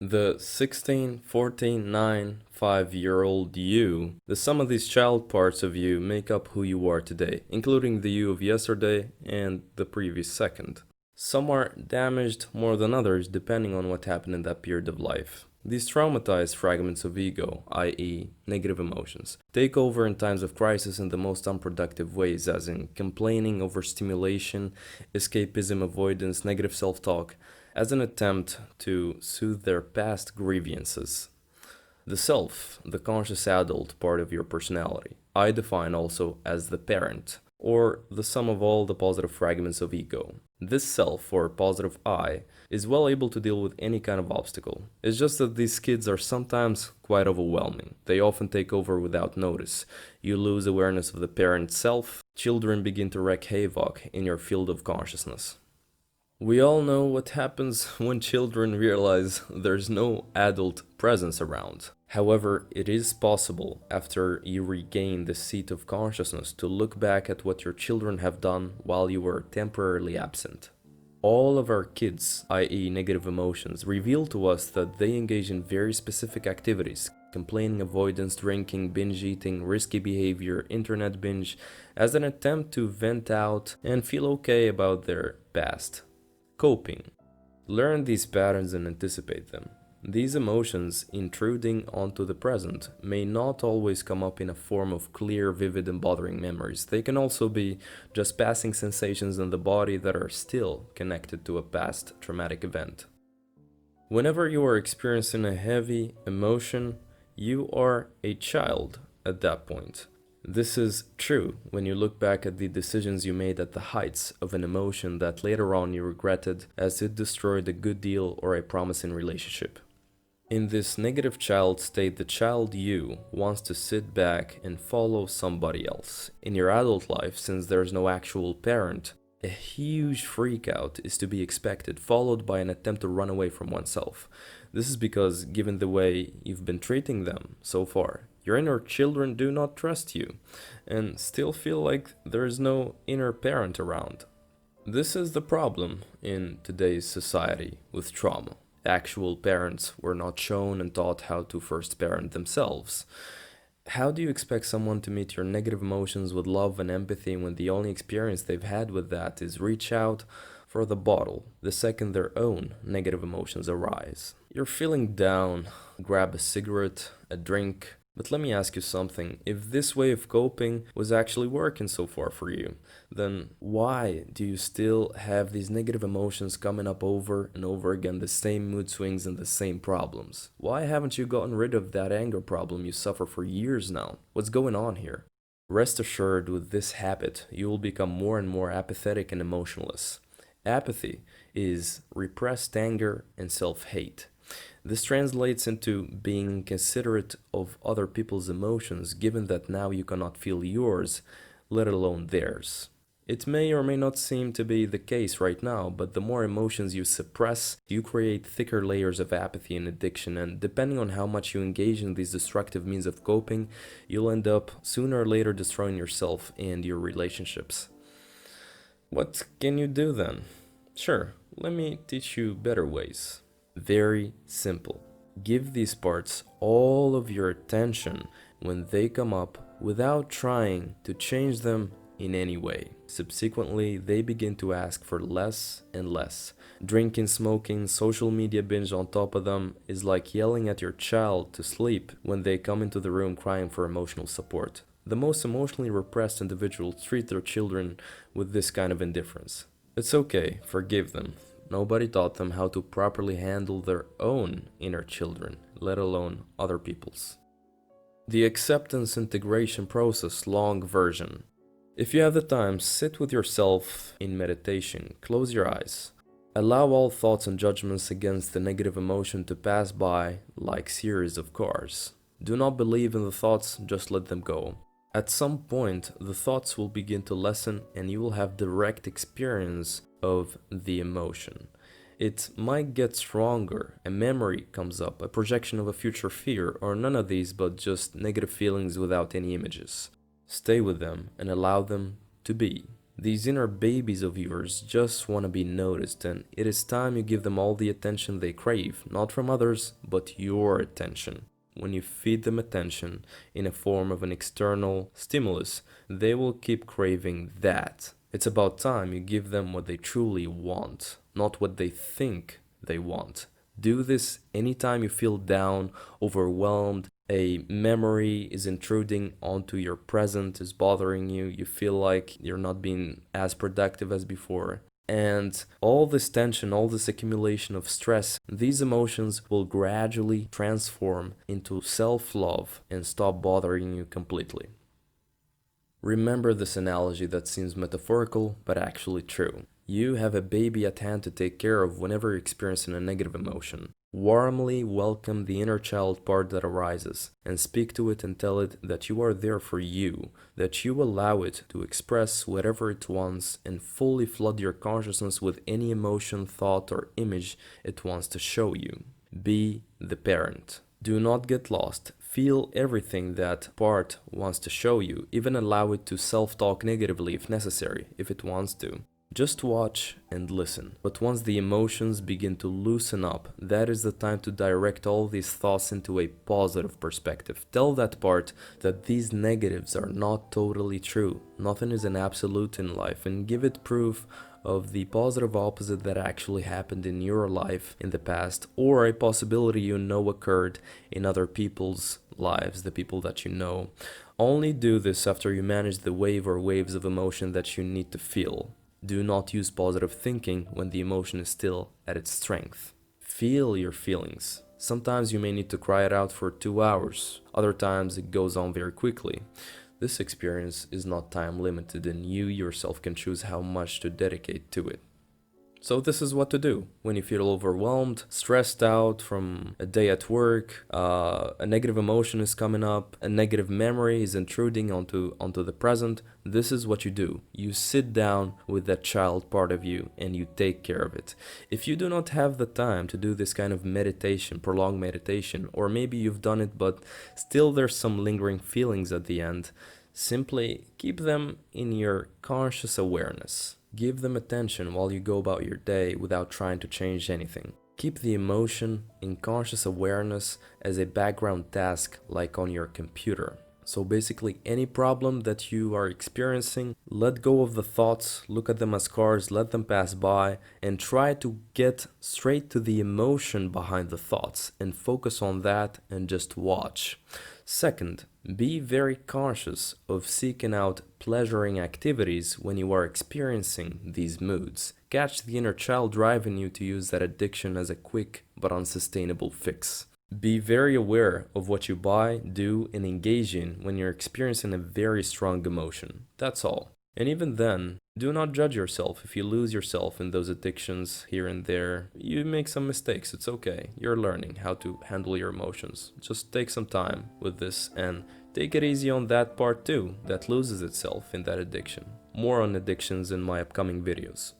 The 16, 14, 9, 5-year-old you, the sum of these child parts of you make up who you are today, including the you of yesterday and the previous second. Some are damaged more than others depending on what happened in that period of life. These traumatized fragments of ego, i.e., negative emotions, take over in times of crisis in the most unproductive ways, as in complaining, overstimulation, escapism, avoidance, negative self talk, as an attempt to soothe their past grievances. The self, the conscious adult part of your personality, I define also as the parent, or the sum of all the positive fragments of ego. This self, or positive I, is well able to deal with any kind of obstacle. It's just that these kids are sometimes quite overwhelming. They often take over without notice. You lose awareness of the parent self. Children begin to wreak havoc in your field of consciousness. We all know what happens when children realize there's no adult presence around. However, it is possible, after you regain the seat of consciousness, to look back at what your children have done while you were temporarily absent. All of our kids, i.e., negative emotions, reveal to us that they engage in very specific activities: complaining, avoidance, drinking, binge eating, risky behavior, internet binge, as an attempt to vent out and feel okay about their past. Coping. Learn these patterns and anticipate them. These emotions intruding onto the present may not always come up in a form of clear, vivid, and bothering memories. They can also be just passing sensations in the body that are still connected to a past traumatic event. Whenever you are experiencing a heavy emotion, you are a child at that point. This is true when you look back at the decisions you made at the heights of an emotion that later on you regretted, as it destroyed a good deal or a promising relationship. In this negative child state, the child you wants to sit back and follow somebody else. In your adult life, since there's no actual parent, a huge freakout is to be expected, followed by an attempt to run away from oneself. This is because, given the way you've been treating them so far, your inner children do not trust you and still feel like there is no inner parent around. This is the problem in today's society with trauma. Actual parents were not shown and taught how to first parent themselves. How do you expect someone to meet your negative emotions with love and empathy when the only experience they've had with that is reach out for the bottle the second their own negative emotions arise? You're feeling down, grab a cigarette, a drink. But let me ask you something. If this way of coping was actually working so far for you, then why do you still have these negative emotions coming up over and over again, the same mood swings and the same problems? Why haven't you gotten rid of that anger problem you suffer for years now? What's going on here? Rest assured, with this habit, you will become more and more apathetic and emotionless. Apathy is repressed anger and self-hate. This translates into being inconsiderate of other people's emotions, given that now you cannot feel yours, let alone theirs. It may or may not seem to be the case right now, but the more emotions you suppress, you create thicker layers of apathy and addiction, and depending on how much you engage in these destructive means of coping, you'll end up sooner or later destroying yourself and your relationships. What can you do then? Sure, let me teach you better ways. Very simple. Give these parts all of your attention when they come up without trying to change them in any way. Subsequently, they begin to ask for less and less. Drinking, smoking, social media binge on top of them is like yelling at your child to sleep when they come into the room crying for emotional support. The most emotionally repressed individuals treat their children with this kind of indifference. It's okay, forgive them. Nobody taught them how to properly handle their own inner children, let alone other people's. The acceptance integration process long version. If you have the time, sit with yourself in meditation, close your eyes. Allow all thoughts and judgments against the negative emotion to pass by like series of cars. Do not believe in the thoughts, just let them go. At some point, the thoughts will begin to lessen and you will have direct experience of the emotion. It might get stronger, a memory comes up, a projection of a future fear, or none of these but just negative feelings without any images. Stay with them and allow them to be. These inner babies of yours just want to be noticed, and it is time you give them all the attention they crave, not from others, but your attention. When you feed them attention in a form of an external stimulus, they will keep craving that. It's about time you give them what they truly want, not what they think they want. Do this anytime you feel down, overwhelmed, a memory is intruding onto your present, is bothering you, you feel like you're not being as productive as before. And all this tension, all this accumulation of stress, these emotions will gradually transform into self-love and stop bothering you completely. Remember this analogy that seems metaphorical, but actually true. You have a baby at hand to take care of whenever you're experiencing a negative emotion. Warmly welcome the inner child part that arises and speak to it and tell it that you are there for you, that you allow it to express whatever it wants and fully flood your consciousness with any emotion, thought, or image it wants to show you. Be the parent. Do not get lost. Feel everything that part wants to show you, even allow it to self-talk negatively if necessary, if it wants to. Just watch and listen. But once the emotions begin to loosen up, that is the time to direct all these thoughts into a positive perspective. Tell that part that these negatives are not totally true. Nothing is an absolute in life, and give it proof of the positive opposite that actually happened in your life in the past, or a possibility you know occurred in other people's lives, the people that you know. Only do this after you manage the wave or waves of emotion that you need to feel. Do not use positive thinking when the emotion is still at its strength. Feel your feelings. Sometimes you may need to cry it out for 2 hours. Other times it goes on very quickly. This experience is not time limited, and you yourself can choose how much to dedicate to it. So this is what to do when you feel overwhelmed, stressed out from a day at work, a negative emotion is coming up, a negative memory is intruding onto the present. This is what you do. You sit down with that child part of you and you take care of it. If you do not have the time to do this kind of meditation, prolonged meditation, or maybe you've done it but still there's some lingering feelings at the end, simply keep them in your conscious awareness. Give them attention while you go about your day without trying to change anything. Keep the emotion in conscious awareness as a background task like on your computer. So basically any problem that you are experiencing, let go of the thoughts, look at them as cars, let them pass by, and try to get straight to the emotion behind the thoughts and focus on that and just watch. Second, be very conscious of seeking out pleasuring activities when you are experiencing these moods. Catch the inner child driving you to use that addiction as a quick but unsustainable fix. Be very aware of what you buy, do, and engage in when you're experiencing a very strong emotion. That's all. And even then, do not judge yourself if you lose yourself in those addictions here and there. You make some mistakes, it's okay. You're learning how to handle your emotions. Just take some time with this and take it easy on that part too, that loses itself in that addiction. More on addictions in my upcoming videos.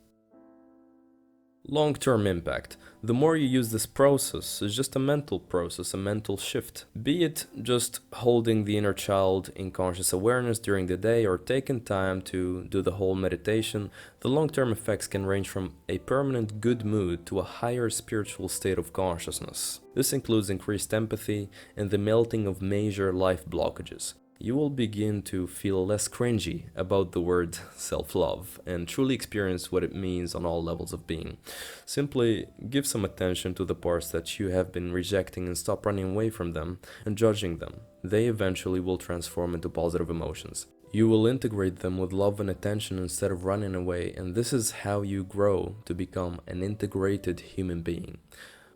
Long-term impact. The more you use this process, is just a mental process, a mental shift. Be it just holding the inner child in conscious awareness during the day or taking time to do the whole meditation, the long-term effects can range from a permanent good mood to a higher spiritual state of consciousness. This includes increased empathy and the melting of major life blockages. You will begin to feel less cringy about the word self-love and truly experience what it means on all levels of being. Simply give some attention to the parts that you have been rejecting and stop running away from them and judging them. They eventually will transform into positive emotions. You will integrate them with love and attention instead of running away, and this is how you grow to become an integrated human being.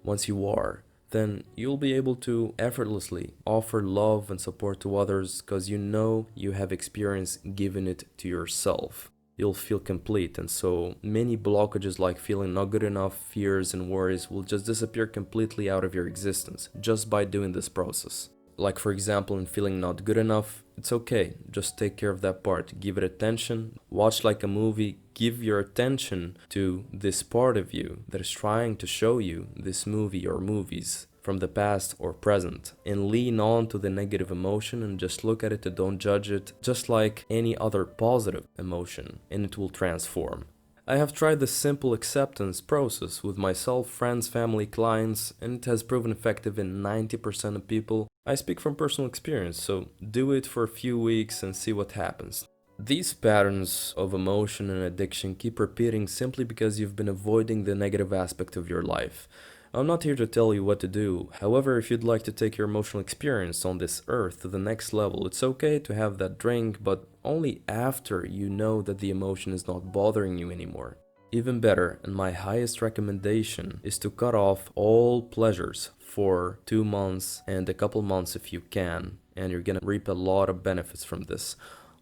Once you are, then you'll be able to effortlessly offer love and support to others because you know you have experienced giving it to yourself. You'll feel complete, and so many blockages like feeling not good enough, fears and worries will just disappear completely out of your existence just by doing this process. Like for example, in feeling not good enough, it's okay, just take care of that part, give it attention, watch like a movie, give your attention to this part of you that is trying to show you this movie or movies. from the past or present, and lean on to the negative emotion and just look at it and don't judge it, just like any other positive emotion, and it will transform. I have tried this simple acceptance process with myself, friends, family, clients, and it has proven effective in 90% of people. I speak from personal experience, so do it for a few weeks and see what happens. These patterns of emotion and addiction keep repeating simply because you've been avoiding the negative aspect of your life. I'm not here to tell you what to do. However, if you'd like to take your emotional experience on this earth to the next level, it's okay to have that drink, but only after you know that the emotion is not bothering you anymore. Even better, and my highest recommendation, is to cut off all pleasures for 2 months and a couple months if you can, and you're gonna reap a lot of benefits from this.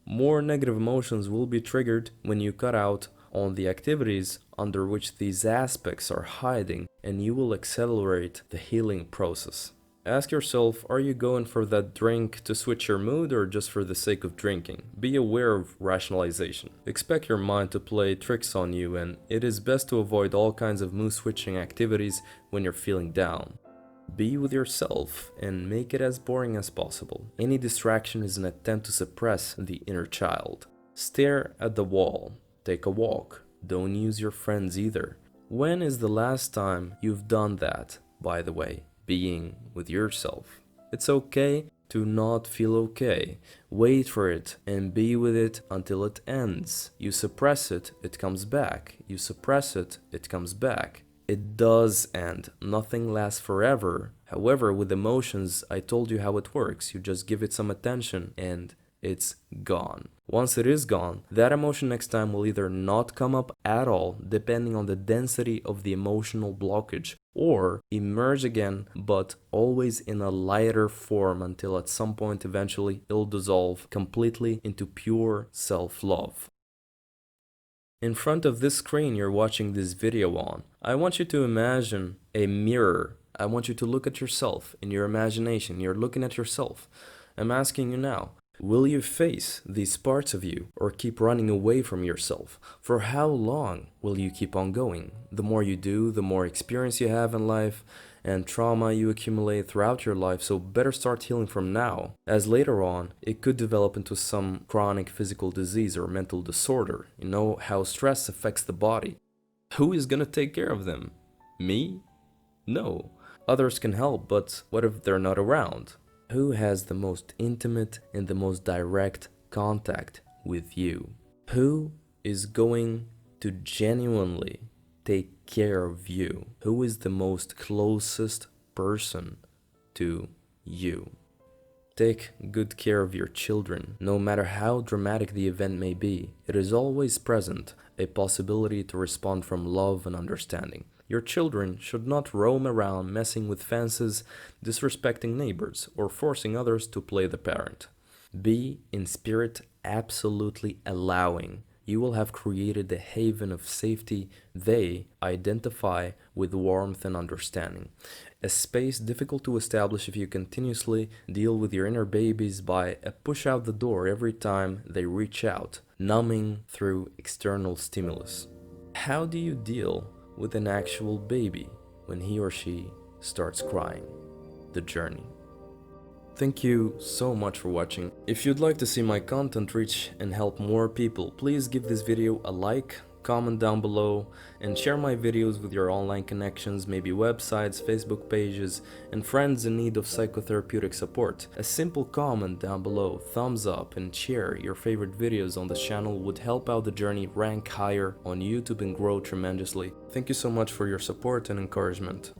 More negative emotions will be triggered when you cut out on the activities under which these aspects are hiding, and you will accelerate the healing process. Ask yourself, are you going for that drink to switch your mood or just for the sake of drinking? Be aware of rationalization. Expect your mind to play tricks on you, and it is best to avoid all kinds of mood switching activities when you're feeling down. Be with yourself and make it as boring as possible. Any distraction is an attempt to suppress the inner child. Stare at the wall. Take a walk. Don't use your friends either. When is the last time you've done that, by the way? Being with yourself. It's okay to not feel okay. Wait for it and be with it until it ends. You suppress it, it comes back. You suppress it, it comes back. It does end. Nothing lasts forever. However, with emotions, I told you how it works. You just give it some attention and it's gone. Once it is gone, that emotion next time will either not come up at all, depending on the density of the emotional blockage, or emerge again, but always in a lighter form until at some point eventually it'll dissolve completely into pure self-love. In front of this screen you're watching this video on, I want you to imagine a mirror. I want you to look at yourself in your imagination. You're looking at yourself. I'm asking you now, will you face these parts of you or keep running away from yourself? For how long will you keep on going? The more you do, the more experience you have in life and trauma you accumulate throughout your life, so better start healing from now, as later on it could develop into some chronic physical disease or mental disorder. You know how stress affects the body. Who is gonna take care of them? Me? No. Others can help, but what if they're not around? Who has the most intimate and the most direct contact with you? Who is going to genuinely take care of you? Who is the most closest person to you? Take good care of your children. No matter how dramatic the event may be, it is always present a possibility to respond from love and understanding. Your children should not roam around messing with fences, disrespecting neighbors, or forcing others to play the parent. Be in spirit absolutely allowing. You will have created a haven of safety they identify with warmth and understanding. A space difficult to establish if you continuously deal with your inner babies by a push out the door every time they reach out, numbing through external stimulus. How do you deal with an actual baby when he or she starts crying? The journey. Thank you so much for watching. If you'd like to see my content reach and help more people, please give this video a like, comment down below, and share my videos with your online connections, maybe websites, Facebook pages, and friends in need of psychotherapeutic support. A simple comment down below, thumbs up, and share your favorite videos on this channel would help out the journey rank higher on YouTube and grow tremendously. Thank you so much for your support and encouragement.